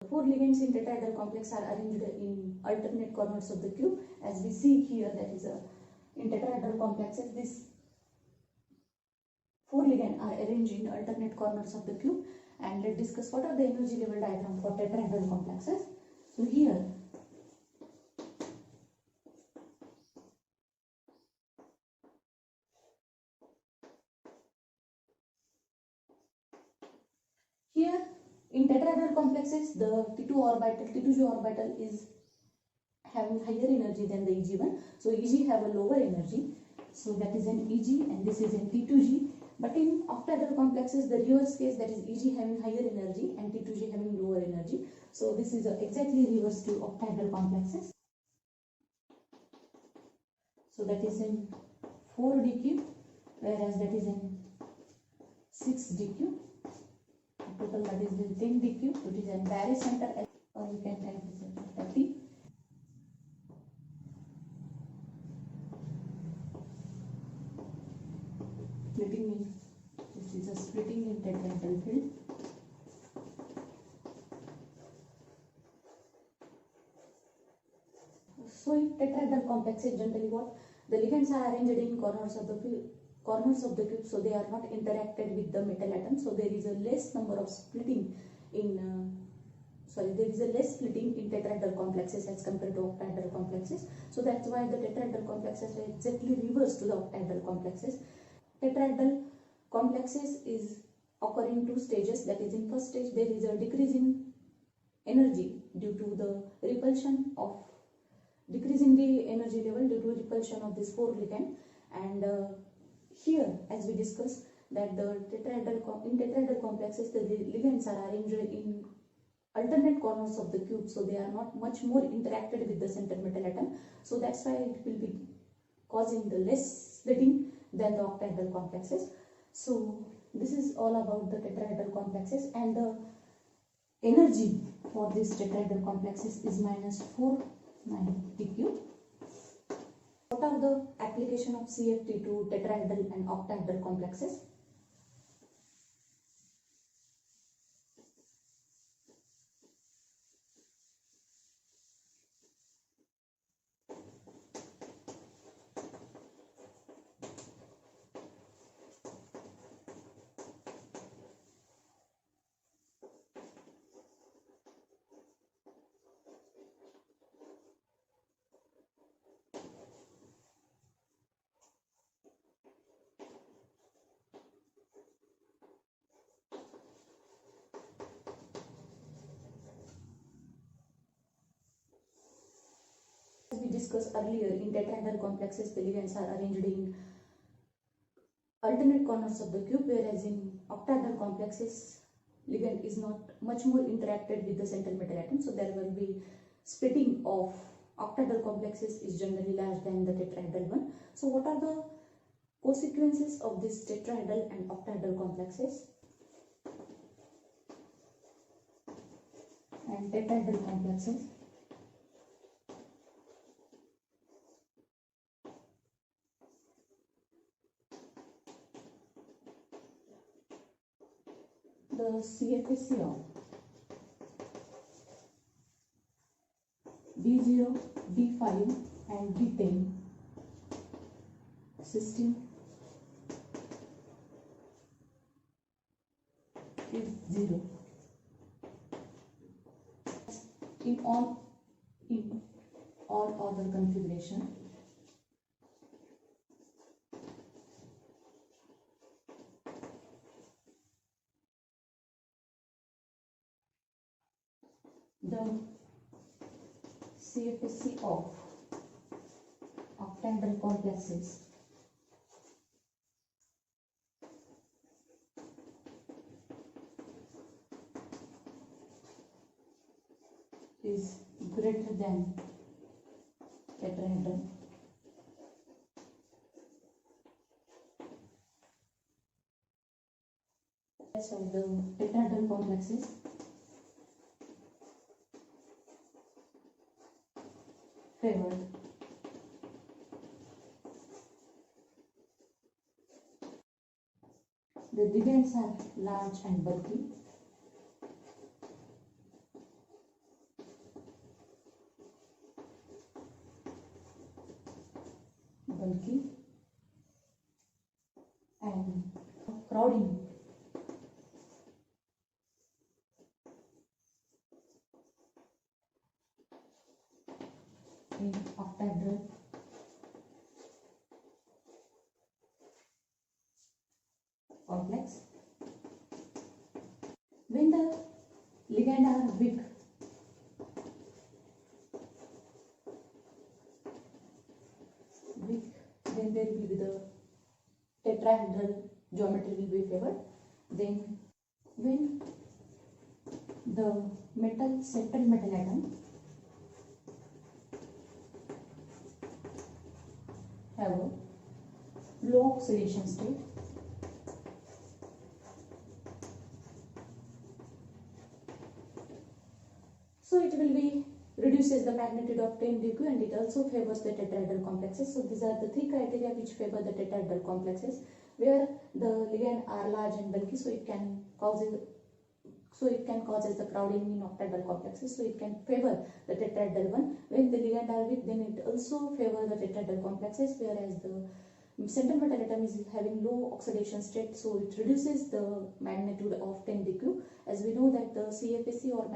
Four ligands in tetrahedral complex are arranged in alternate corners of the cube, as we see here. That is in tetrahedral complexes, these four ligands are arranged in alternate corners of the cube. And let's discuss what are the energy level diagram for tetrahedral complexes. So here in tetrahedral complexes, the T2G orbital is having higher energy than the Eg1. So Eg have a lower energy. So that is an Eg and this is an T2G. But in octahedral complexes, the reverse case, that is Eg having higher energy and T2G having lower energy. So this is exactly reverse to octahedral complexes. So that is in 4dq, whereas that is in 6dq. Total that is in 10dq, so it is in barycenter, or we can type this as 30. Splitting in, this is a splitting in tetrahedral field. So in tetrahedral complexes, generally what? The ligands are arranged in corners of the cube, so they are not interacted with the metal atom. So there is a less number of splitting in there is a less splitting in tetrahedral complexes as compared to octahedral complexes. So that's why the tetrahedral complexes are exactly reverse to the octahedral complexes. Tetrahedral complexes is occur in two stages. That is, in first stage there is a decrease in energy due to the repulsion of decreasing the energy level due to repulsion of this four ligand. And here, as we discussed, that in tetrahedral complexes, the ligands are arranged in alternate corners of the cube, so they are not much more interacted with the center metal atom. So that's why it will be causing the less splitting than the octahedral complexes. So this is all about the tetrahedral complexes, and the energy for these tetrahedral complexes is -490 What are the application of CFT to tetrahedral and octahedral complexes? As we discussed earlier, in tetrahedral complexes, the ligands are arranged in alternate corners of the cube, whereas in octahedral complexes, ligand is not much more interacted with the central metal atom. So there will be splitting of octahedral complexes is generally larger than the tetrahedral one. So what are the consequences of this tetrahedral and octahedral complexes and tetrahedral complexes? The CFSC of B0, B5 and B10 system is 0 in all other configuration. The CFSC of octahedral complexes is greater than tetrahedral. So the tetrahedral complexes favored the ligands are large and bulky. and crowding in octahedral complex. When the ligand are weak, then there will be the tetrahedral geometry will be favored. Then when the central metal atom have a low oxidation state, so it will be reduces the magnitude of 10 dq and it also favors the tetrahedral complexes. So these are the three criteria which favor the tetrahedral complexes, where the ligand are large and bulky, so it can cause the crowding in octahedral complexes, so it can favor the tetrahedral one. When the ligand are weak, then it also favor the tetrahedral complexes, whereas the central metal atom is having low oxidation state, so it reduces the magnitude of 10 dq. As we know that the CFSE or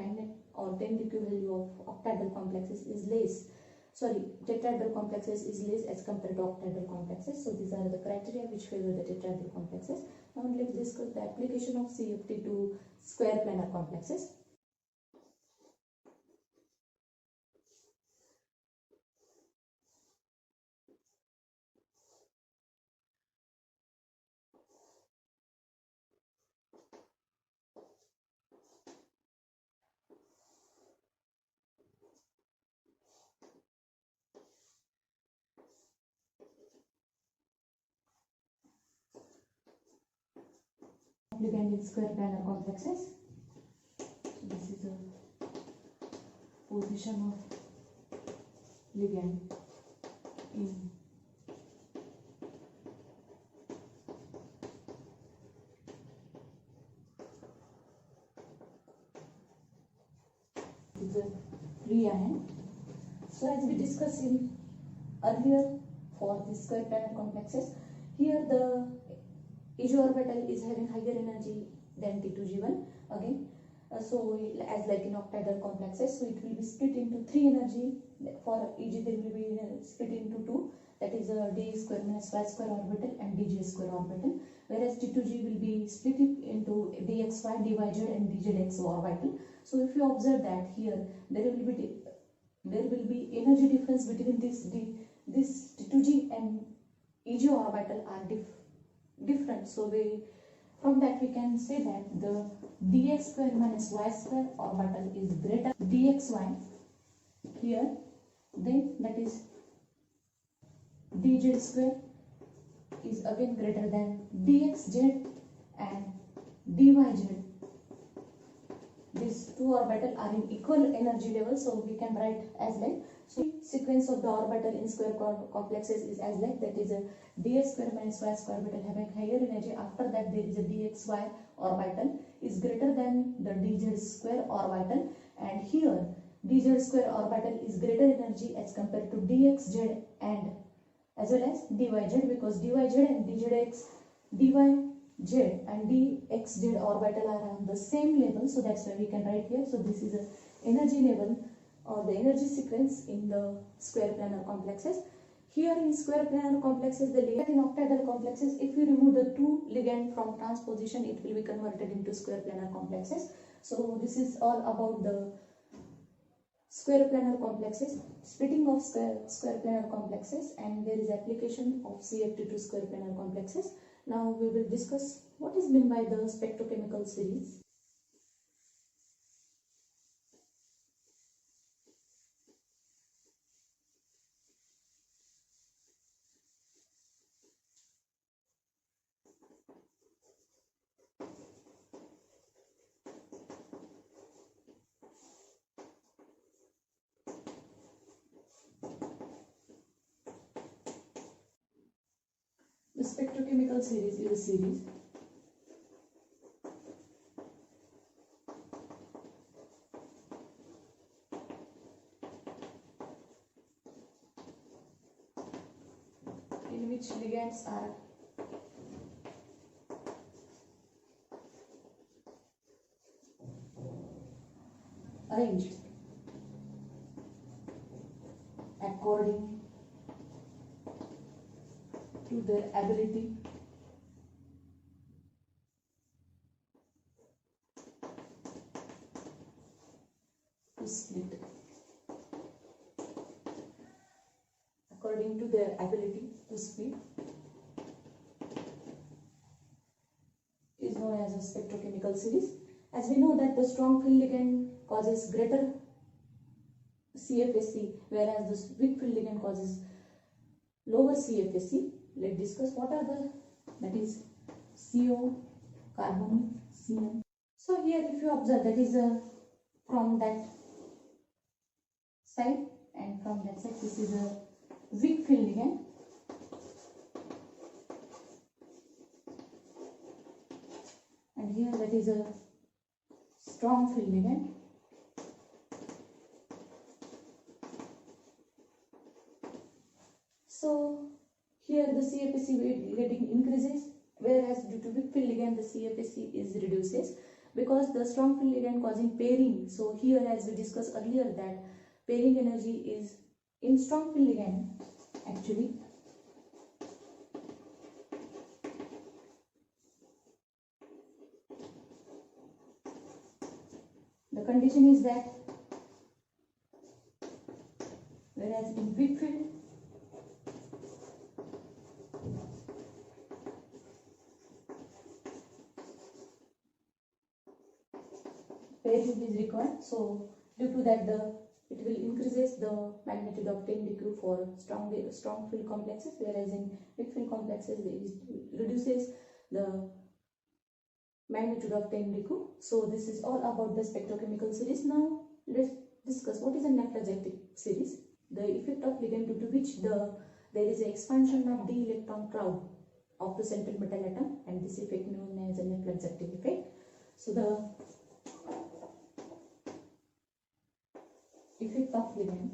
10 dq value of octahedral complexes is less. Tetrahedral complexes is less as compared to octahedral complexes. So these are the criteria which favor the tetrahedral complexes. Now let's discuss the application of CFT to square planar complexes. Ligand in square planar complexes. So this is the position of ligand in the free ion. So as we discussed in earlier for the square planar complexes, here the Eg orbital is having higher energy than T2G1 again. So as like in octahedral complexes, so it will be split into 3 energy. For Eg there will be split into 2, that is a d square minus y square orbital and dj square orbital, whereas T2G will be split into dxy, dyz and djx orbital. So if you observe that here there will be energy difference between this T2G and Eg orbital are different. So from that we can say that the dx square minus y square orbital is greater dxy here, then that is dz square is again greater than dxz and dyz. These two orbitals are in equal energy level, so we can write as like, so sequence of the orbital in square complexes is as like, that is a dx square minus y square orbital having higher energy. After that there is a dxy orbital is greater than the dz square orbital, and here dz square orbital is greater energy as compared to dxz and as well as dyz, because dyz and dyz and dxz orbital are on the same level, so that's why we can write here. So this is a energy level or the energy sequence in the square planar complexes. Here in square planar complexes, the ligand in octahedral complexes, if you remove the 2 ligand from transposition, it will be converted into square planar complexes. So this is all about the square planar complexes, splitting of square planar complexes, and there is application of CFT to square planar complexes. Now we will discuss what is meant by the spectrochemical series. The spectrochemical series is a series in which ligands are arranged according to their ability to split. According to their ability to split is known as a spectrochemical series. As we know that the strong field ligand causes greater CFSC, whereas the weak field ligand causes lower CFSC. Let's discuss what are the, that is CO, carbonyl, CN. So here if you observe, that is from that side and from that side, this is a weak field ligand. And here that is a strong field ligand. So here the CFSC getting increases, whereas due to weak field ligand the CFSC is reduces because the strong field ligand causing pairing. So here, as we discussed earlier, that pairing energy is in strong field ligand actually. The condition is that whereas in weak field pairing is required. So due to that it will increases the magnitude of 10 degree for strong field complexes, whereas in weak field complexes it reduces the magnitude of 10 degree. So this is all about the spectrochemical series. Now let's discuss what is a nephrogenetic series. The effect of ligand due to which there is an expansion of d electron cloud of the central metal atom, and this effect known as a nephrogenetic effect. So the effect of ligand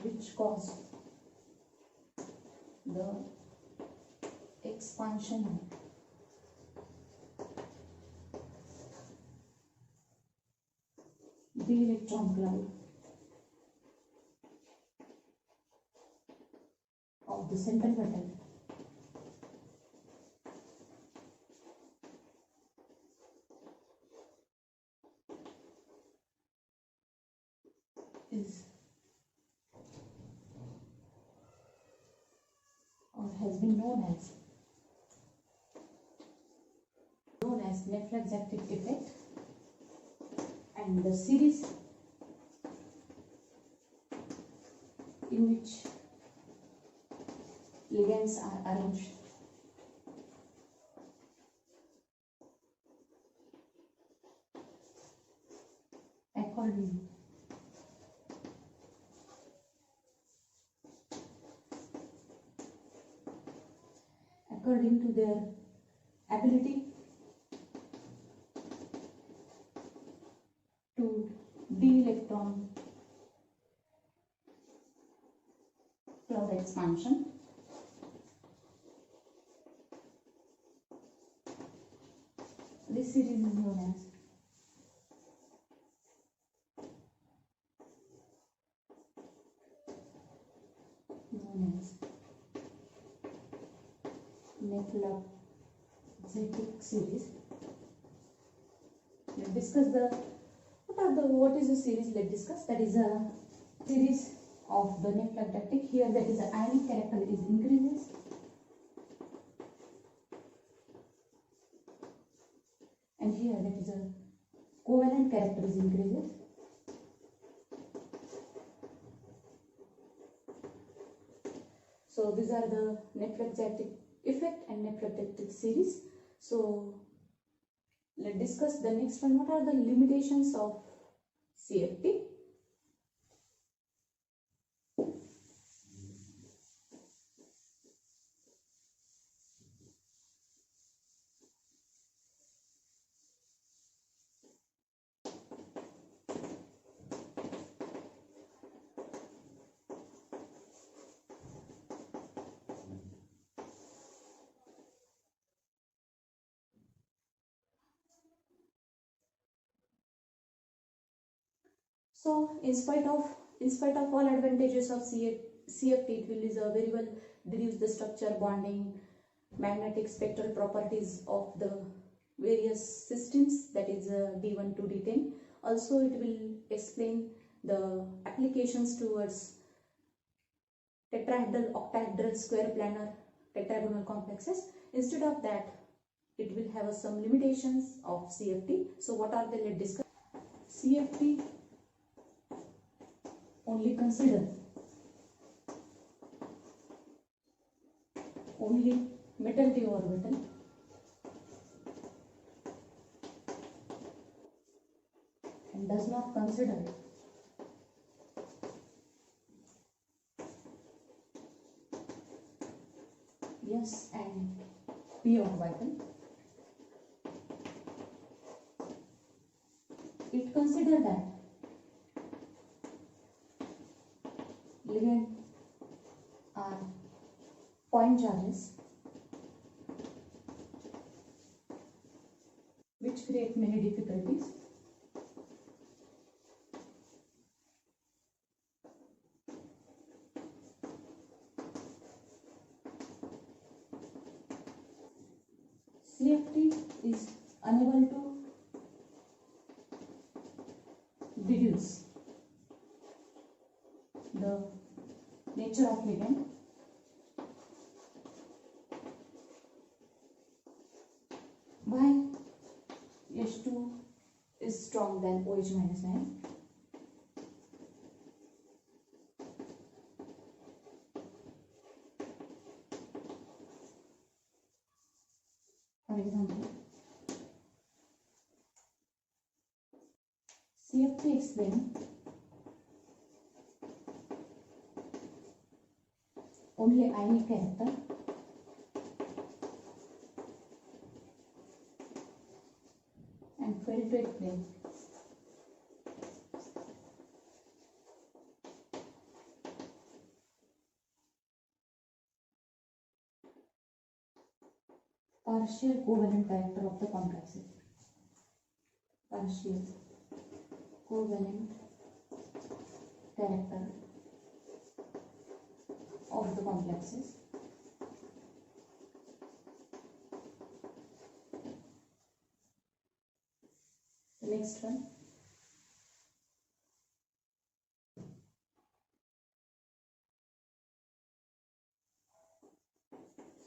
which cause the expansion of the electron cloud of the central metal is or has been known as nephrogenetic effect, and the series in which ligands are arranged according to their ability to d-electron cloud expansion. This series is known as nephrogenetic series. Let's discuss what is the series. Let's discuss. That is a series of the nephrogenetic. Here that is the ionic character is increases, and here that is a covalent character is increases. So these are the nephrogenetic effect and nephrogenetic series. So let's discuss the next one. What are the limitations of CFT? So in spite of all advantages of CFT, it will very well deduce the structure, bonding, magnetic spectral properties of the various systems, that is D1 to D10. Also it will explain the applications towards tetrahedral, octahedral, square planar, tetragonal complexes. Instead of that, it will have some limitations of CFT. So what are they? Let's discuss. CFT only consider only metal d orbital and does not consider s and p orbital. It consider that ligand are point charges which create many difficulties. CFT is unable to deduce the nature of ligand why H2 is strong than OH minus 9. For example, CFT explain only ionic character and fail to explain partial covalent character of the complexes. Partial covalent character of the complexes. The next one.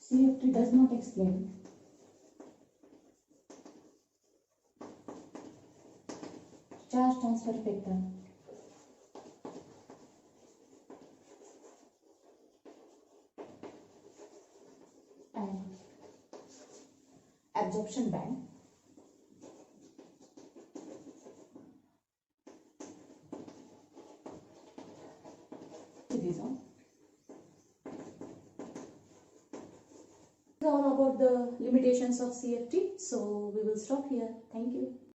CFT does not explain charge transfer factor and absorption band. These are all about the limitations of CFT. So we will stop here. Thank you.